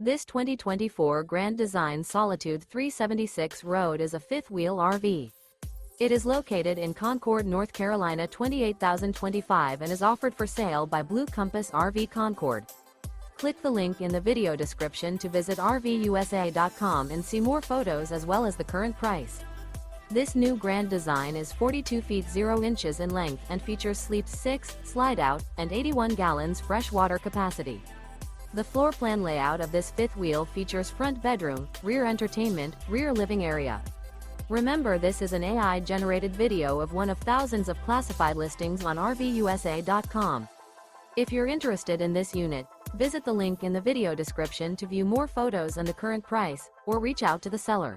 This 2024 Grand Design Solitude 376 Road is a fifth-wheel RV. It is located in Concord, North Carolina 28025 and is offered for sale by Blue Compass RV Concord. Click the link in the video description to visit RVUSA.com and see more photos as well as the current price. This new Grand Design is 42 feet 0 inches in length and features sleeps 6, slide-out, and 81 gallons fresh water capacity. The floor plan layout of this fifth wheel features front bedroom, rear entertainment, rear living area. Remember, this is an AI-generated video of one of thousands of classified listings on RVUSA.com. If you're interested in this unit, visit the link in the video description to view more photos and the current price, or reach out to the seller.